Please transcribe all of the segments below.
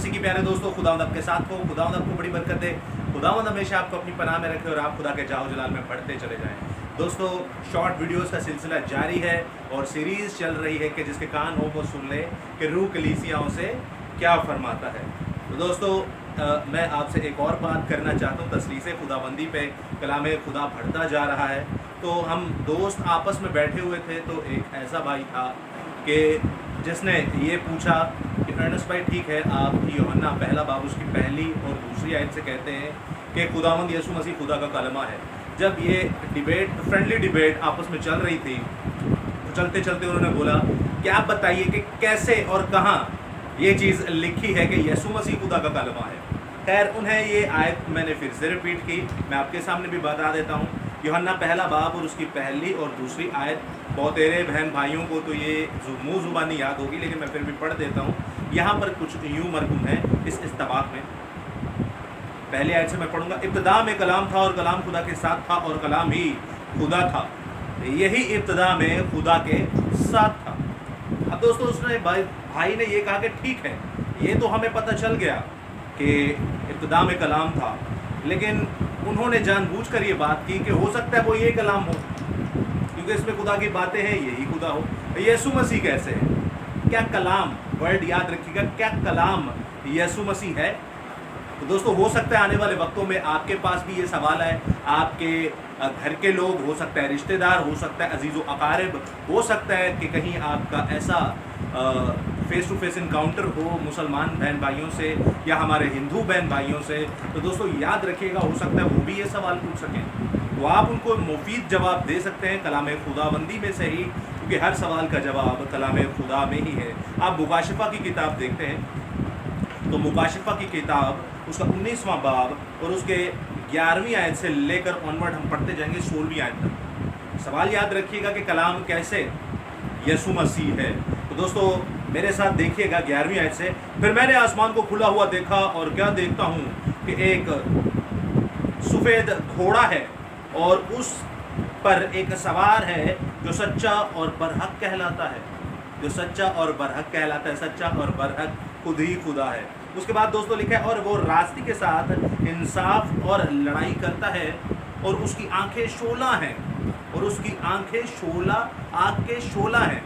मसीह की प्यारे दोस्तों, खुदावंद आपके साथ हो। खुदावंद आपको बड़ी बरकत दे। खुदावंद हमेशा आपको अपनी पनाह में रखे और आप खुदा के जाओ जलाल में बढ़ते चले जाएं। दोस्तों, शॉर्ट वीडियोस का सिलसिला जारी है और सीरीज़ चल रही है कि जिसके कान हो वो सुन ले कि रूह कलीसियाओं से क्या फरमाता है। तो दोस्तों, मैं आपसे एक और बात करना चाहता हूँ। तसलीसे खुदाबंदी पे कलाम खुदा बढ़ता जा रहा है। तो हम दोस्त आपस में बैठे हुए थे तो एक ऐसा भाई था कि जिसने ये पूछा कि अर्नस्ट भाई, ठीक है, आप यूहन्ना पहला बाब उसकी पहली और दूसरी आयत से कहते हैं कि खुदावंद यीशु मसीह खुदा का कलमा है। जब ये डिबेट, फ्रेंडली डिबेट आपस में चल रही थी, तो चलते चलते उन्होंने बोला कि आप बताइए कि कैसे और कहाँ ये चीज़ लिखी है कि यीशु मसीह खुदा का कलमा है। खैर, उन्हें ये आयत मैंने फिर से रिपीट की। मैं आपके सामने भी बता देता हूँ। यूहन्ना पहला बाब और उसकी पहली और दूसरी आयत बहुतेरे बहन भाइयों को तो ये मुँह ज़ुबानी याद होगी, लेकिन मैं फिर भी पढ़ देता हूँ। यहाँ पर कुछ यूँ मरकूम है इस इस्तबाक में। पहली आयत से मैं पढ़ूँगा। इब्तिदा में कलाम था और कलाम खुदा के साथ था और कलाम ही खुदा था। यही इब्तिदा में खुदा के साथ था। अब दोस्तों, उसने भाई ने ये कहा कि ठीक है, ये तो हमें पता चल गया कि इब्तिदा में कलाम था, लेकिन उन्होंने जानबूझकर ये बात की कि हो सकता है वो ये कलाम हो, क्योंकि इसमें खुदा की बातें हैं, यही खुदा हो। यीशु मसीह कैसे है? क्या कलाम, वर्ड याद रखिएगा, क्या कलाम यीशु मसीह है? तो दोस्तों, हो सकता है आने वाले वक्तों में आपके पास भी ये सवाल है। आपके घर के लोग, हो सकता है रिश्तेदार, हो सकता है अजीज़ व अकारिब, हो सकता है कि कहीं आपका ऐसा फेस टू फेस इनकाउंटर हो मुसलमान बहन भाइयों से या हमारे हिंदू बहन भाइयों से। तो दोस्तों, याद रखिएगा, हो सकता है वो भी ये सवाल पूछ सकें, तो आप उनको मुफीद जवाब दे सकते हैं कलाम खुदाबंदी में से ही, क्योंकि हर सवाल का जवाब कलाम खुदा में ही है। आप मुकाशिफा की किताब देखते हैं तो मुकाशिफा की किताब उसका 19वां बाब और उसके 11वीं आयत से लेकर ऑनवर्ड हम पढ़ते जाएंगे 16वीं आयत तक। सवाल याद रखिएगा कि कलाम कैसे यीशु मसीह है। तो दोस्तों, मेरे साथ देखिएगा 11वीं आयत से। फिर मैंने आसमान को खुला हुआ देखा और क्या देखता हूँ कि एक सफ़ेद घोड़ा है और उस पर एक सवार है जो सच्चा और बरहक कहलाता है। जो सच्चा और बरहक कहलाता है, सच्चा और बरहक खुद ही खुदा है। उसके बाद दोस्तों लिखा है, और वो रास्ते के साथ इंसाफ और लड़ाई करता है और उसकी आंखें शोला हैं, और उसकी आंखें शोला, आग के शोला हैं।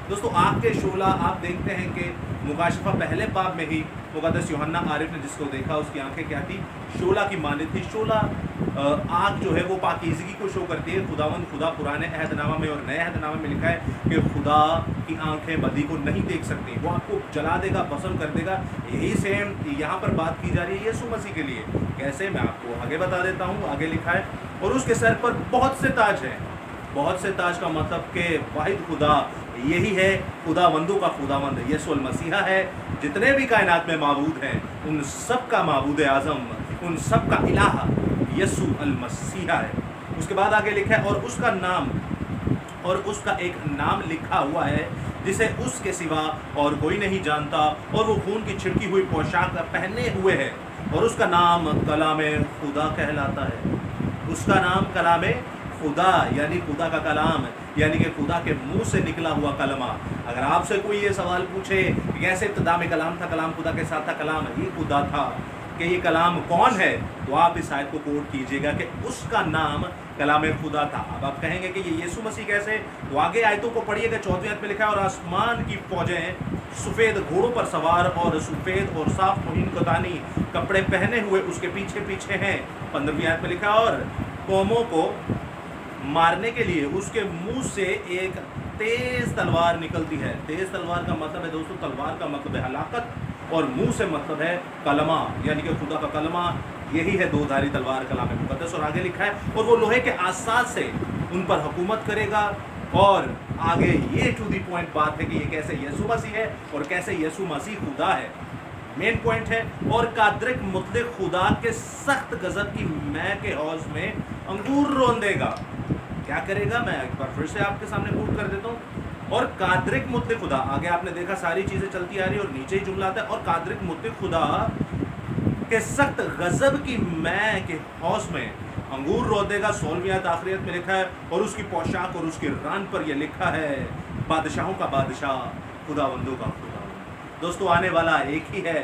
दोस्तों, आग के शोला आप देखते हैं कि मुकाशिफा पहले बाब में ही मुक़द्दस यूहन्ना आरिफ ने जिसको देखा उसकी आंखें क्या थी? शोला की मानित थी। शोला आग जो है वो पाकीज़गी को शो करती है। खुदावंद खुदा पुराने अहदनामा में और नए अहदनामा में लिखा है कि खुदा की आंखें बदी को नहीं देख सकती, वो आपको जला देगा, भस्म कर देगा। यही सेम यहाँ पर बात की जा रही है यीशु मसीह के लिए। कैसे, मैं आपको आगे बता देता हूँ। आगे लिखा है, और उसके सर पर बहुत से ताज हैं। बहुत से ताज का मतलब कि वाहिद खुदा यही है, खुदावंदों का खुदावंद यीशु मसीहा है। जितने भी कायनात में माबूद हैं उन सब का माबूद आज़म, उन सब का इलाहा यीशु मसीहा है। उसके बाद आगे लिखा है, और उसका नाम, और उसका एक नाम लिखा हुआ है जिसे उसके सिवा और कोई नहीं जानता, और वो खून की छिड़की हुई पोशाक पहने हुए है, और उसका नाम कलाम खुदा कहलाता है। उसका नाम कलाम खुदा, यानी खुदा का कलाम, यानी कि खुदा के मुंह से निकला हुआ कलमा। अगर आपसे कोई ये सवाल पूछे कि कैसे इब्तिदा में कलाम था, कलाम खुदा के साथ था, कलाम ही खुदा था, कि ये कलाम कौन है, तो आप इस आयत को कोट कीजिएगा कि उसका नाम कलाम खुदा था। अब आप कहेंगे कि ये यीशु मसीह कैसे? तो आगे आयतों को पढ़िएगा। 14वीं आयत में लिखा है, और आसमान की फौजें सफ़ेद घोड़ों पर सवार और सफ़ेद और साफ मुहीन कतानी कपड़े पहने हुए उसके पीछे पीछे हैं। 15वीं आयत में लिखा है, और कौमों को मारने के लिए उसके मुंह से एक तेज तलवार निकलती है। तेज तलवार का मतलब है दोस्तों, तलवार का मतलब है हलाकत, और मुंह से मतलब है कलमा, यानी कि खुदा का कलमा। यही है दोधारी तलवार, कलाम मुक़द्दस। और आगे लिखा है, और वो लोहे के आसाद से उन पर हुकूमत करेगा। और आगे ये टू दी पॉइंट बात है कि ये कैसे यीशु मसीह है और कैसे यीशु मसीह खुदा है। मेन पॉइंट है, और कादरिक मुतलक खुदा के सख्त गजब की मैं के हौज में अंगूर रोंदेगा। क्या करेगा? मैं एक बार फिर से आपके सामने कोट कर देता हूँ। और कादरिक मुतलक खुदा, आगे आपने देखा सारी चीज़ें चलती आ रही है और नीचे ही जुमला आता है, और कादरिक मुतलक खुदा के सख्त गजब की मैं के हौज में अंगूर रो देगा। 16वीं आयत आखिरियत में लिखा है, और उसकी पोशाक और उसके रान पर यह लिखा है, बादशाहों का बादशाह, खुदावंदों का खुदा। दोस्तों, आने वाला एक ही है,